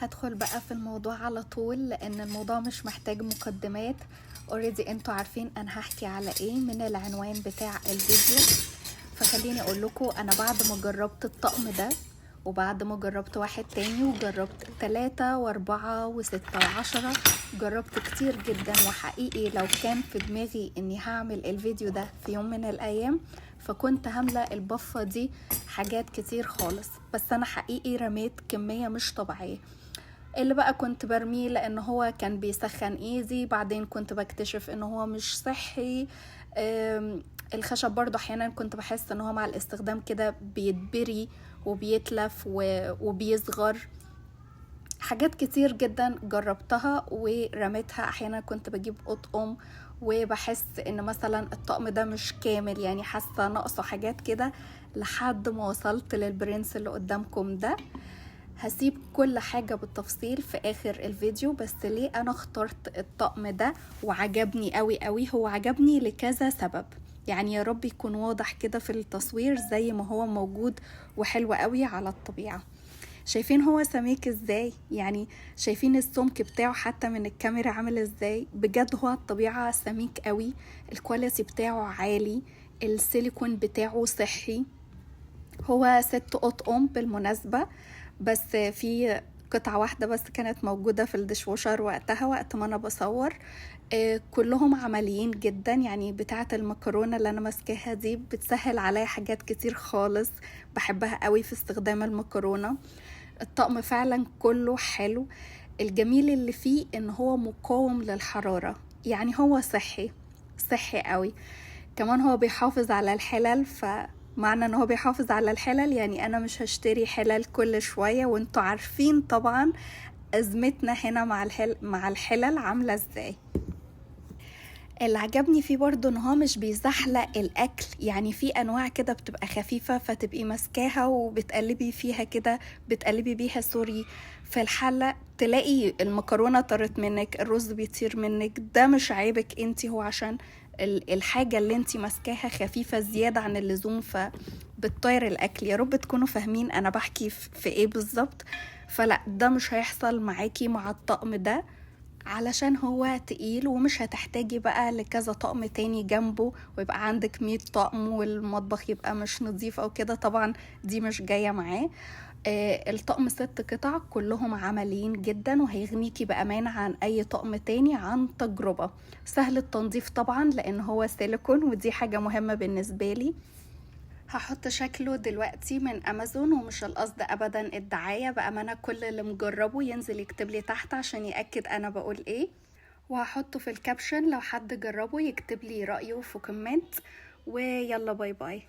هدخل بقى في الموضوع على طول لان الموضوع مش محتاج مقدمات. اوريدي انتوا عارفين انا هحكي على ايه من العنوان بتاع الفيديو. فخليني اقول لكم، انا بعد ما جربت الطقم ده وبعد ما جربت واحد تاني وجربت 3 و4 و6 و10، جربت كتير جدا. وحقيقي لو كان في دماغي اني هعمل الفيديو ده في يوم من الايام فكنت هملأ البفة دي حاجات كتير خالص، بس انا حقيقي رميت كمية مش طبيعية. اللي بقى كنت برميه لان هو كان بيسخن ايزي، بعدين كنت بكتشف ان هو مش صحي. الخشب برضو احيانا كنت بحس ان هو مع الاستخدام كده بيتبري وبيتلف وبيصغر. حاجات كتير جدا جربتها ورميتها. احيانا كنت بجيب اطقم وبحس ان مثلا الطقم ده مش كامل، يعني حاسه ناقصه حاجات كده، لحد ما وصلت للبرنس اللي قدامكم ده. هسيب كل حاجة بالتفصيل في آخر الفيديو. بس ليه أنا اخترت الطقم ده وعجبني قوي قوي؟ هو عجبني لكذا سبب، يعني يا رب يكون واضح كده في التصوير زي ما هو موجود وحلو قوي على الطبيعة. شايفين هو سميك ازاي؟ يعني شايفين السمك بتاعه حتى من الكاميرا عامل ازاي؟ بجد هو الطبيعة سميك قوي. الكواليتي بتاعه عالي، السيليكون بتاعه صحي. هو 6 أطقم بالمناسبة، بس في قطعة واحدة بس كانت موجودة في الدشوشر وقتها وقت ما أنا بصور. كلهم عمليين جدا، يعني بتاعة المكرونة اللي أنا ماسكاها دي بتسهل عليا حاجات كتير خالص، بحبها قوي في استخدام المكرونة. الطقم فعلا كله حلو. الجميل اللي فيه إن هو مقاوم للحرارة، يعني هو صحي قوي. كمان هو بيحافظ على الحلل، فمعنى ان هو بيحافظ على الحلل يعني انا مش هشتري حلل كل شوية، وانتوا عارفين طبعا ازمتنا هنا مع الحلل عاملة ازاي. اللي عجبني فيه برضو ان هو مش بيزحلق الاكل، يعني في انواع كده بتبقى خفيفة فتبقي ماسكاها وبتقلبي فيها كده، بتقلبي بيها سوري في الحلة، تلاقي المكرونة طرت منك، الرز بيطير منك. ده مش عيبك انتي، هو عشان الحاجة اللي انتي ماسكاها خفيفة زيادة عن اللزوم فبتطير الاكل. يا رب تكونوا فاهمين انا بحكي في ايه بالظبط. فلا، ده مش هيحصل معاكي مع الطقم ده علشان هو تقيل، ومش هتحتاجي بقى لكذا طقم تاني جنبه ويبقى عندك 100 طقم والمطبخ يبقى مش نظيف او كده. طبعا دي مش جاية معاه. الطقم 6 قطع كلهم عمليين جدا، وهيغنيكي بأمان عن اي طقم تاني عن تجربة. سهل التنظيف طبعا لان هو سيليكون، ودي حاجة مهمة بالنسبة لي. هحط شكله دلوقتي من امازون، ومش القصد ابدا الدعاية، بأمانة كل اللي مجربه ينزل يكتب لي تحت عشان يأكد انا بقول ايه. وهحطه في الكابشن لو حد جربه يكتب لي رأيه في كومنت. ويلا باي باي.